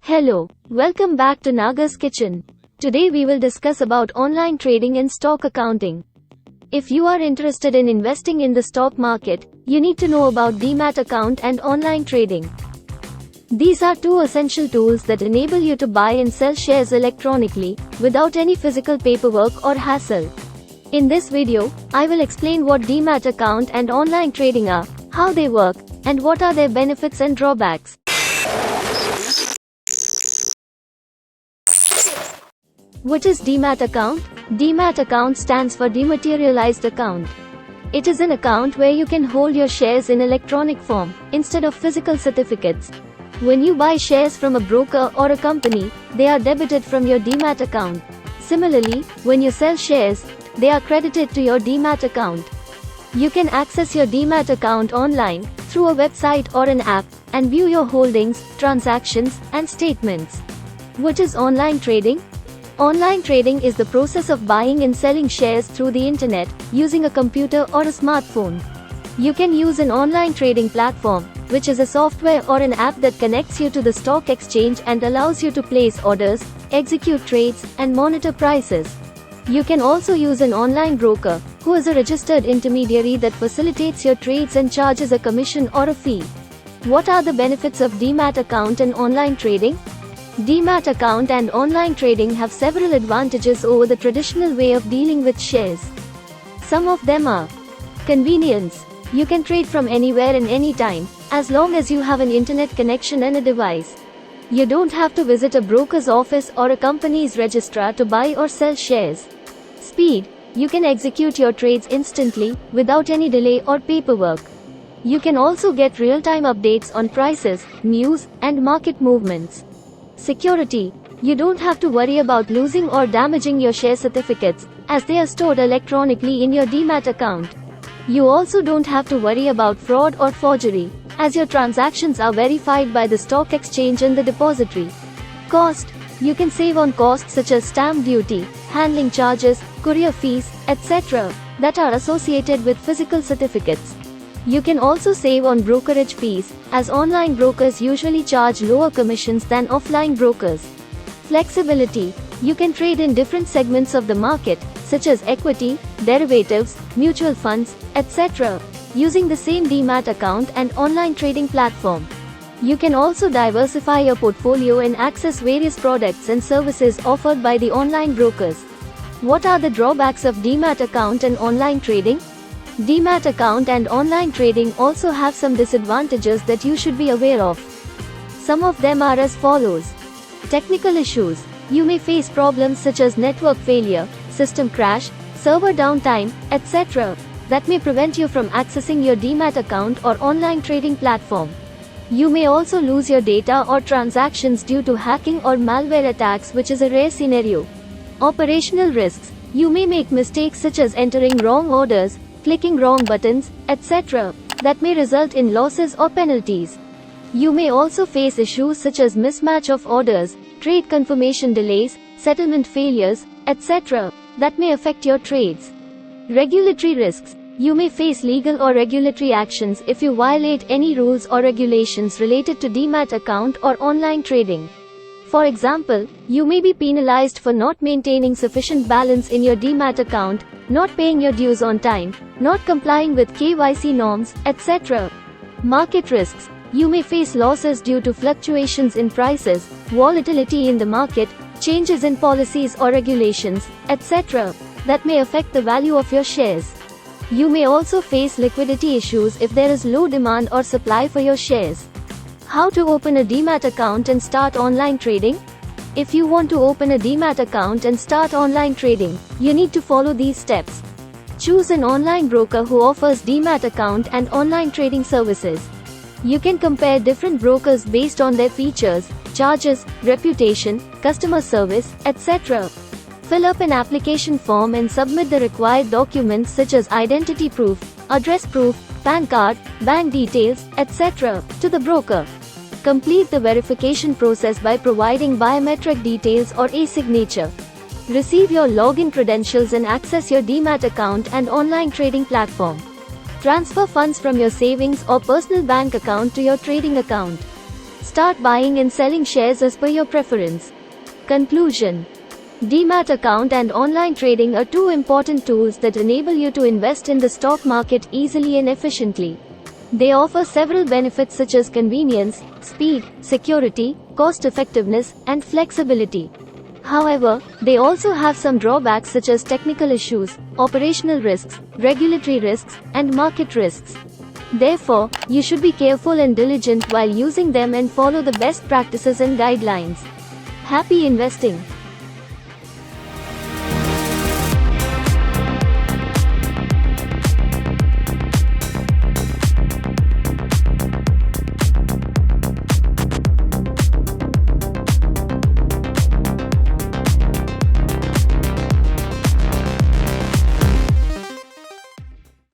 Hello, welcome back to Naga's Kitchen. Today we will discuss about online trading and stock accounting. If you are interested in investing in the stock market, you need to know about Demat account and online trading. These are two essential tools that enable you to buy and sell shares electronically, without any physical paperwork or hassle. In this video, I will explain what Demat account and online trading are, how they work, and what are their benefits and drawbacks. What is Demat account? Demat account stands for Dematerialized account. It is an account where you can hold your shares in electronic form, instead of physical certificates. When you buy shares from a broker or a company, they are debited from your Demat account. Similarly, when you sell shares, they are credited to your Demat account. You can access your Demat account online, through a website or an app, and view your holdings, transactions, and statements. What is online trading? Online trading is the process of buying and selling shares through the internet, using a computer or a smartphone. You can use an online trading platform, which is a software or an app that connects you to the stock exchange and allows you to place orders, execute trades, and monitor prices. You can also use an online broker, who is a registered intermediary that facilitates your trades and charges a commission or a fee. What are the benefits of Demat account and online trading? Demat account and online trading have several advantages over the traditional way of dealing with shares. Some of them are convenience. You can trade from anywhere and anytime, as long as you have an internet connection and a device. You don't have to visit a broker's office or a company's registrar to buy or sell shares. Speed. You can execute your trades instantly, without any delay or paperwork. You can also get real-time updates on prices, news, and market movements. Security. You don't have to worry about losing or damaging your share certificates, as they are stored electronically in your Demat account. You also don't have to worry about fraud or forgery, as your transactions are verified by the stock exchange and the depository. Cost. You can save on costs such as stamp duty, handling charges, courier fees, etc., that are associated with physical certificates. You can also save on brokerage fees, as online brokers usually charge lower commissions than offline brokers. Flexibility. You can trade in different segments of the market, such as equity, derivatives, mutual funds, etc., using the same Demat account and online trading platform. You can also diversify your portfolio and access various products and services offered by the online brokers. What are the drawbacks of Demat account and online trading? Demat account and online trading also have some disadvantages that you should be aware of. Some of them are as follows. Technical issues. You may face problems such as network failure, system crash, server downtime, etc., that may prevent you from accessing your Demat account or online trading platform. You may also lose your data or transactions due to hacking or malware attacks, which is a rare scenario. Operational risks. You may make mistakes such as entering wrong orders, clicking wrong buttons, etc., that may result in losses or penalties. You may also face issues such as mismatch of orders, trade confirmation delays, settlement failures, etc., that may affect your trades. Regulatory risks. You may face legal or regulatory actions if you violate any rules or regulations related to Demat account or online trading. For example, you may be penalized for not maintaining sufficient balance in your Demat account, not paying your dues on time, not complying with KYC norms, etc. Market risks. You may face losses due to fluctuations in prices, volatility in the market, changes in policies or regulations, etc., that may affect the value of your shares. You may also face liquidity issues if there is low demand or supply for your shares. How to open a Demat account and start online trading? If you want to open a Demat account and start online trading, you need to follow these steps. Choose an online broker who offers Demat account and online trading services. You can compare different brokers based on their features, charges, reputation, customer service, etc. Fill up an application form and submit the required documents such as identity proof, address proof, PAN card, bank details, etc., to the broker. Complete the verification process by providing biometric details or e-signature. Receive your login credentials and access your Demat account and online trading platform. Transfer funds from your savings or personal bank account to your trading account. Start buying and selling shares as per your preference. Conclusion. Demat account and online trading are two important tools that enable you to invest in the stock market easily and efficiently. They offer several benefits such as convenience, speed, security, cost effectiveness, and flexibility. However, they also have some drawbacks such as technical issues, operational risks, regulatory risks, and market risks. Therefore, you should be careful and diligent while using them and follow the best practices and guidelines. Happy investing!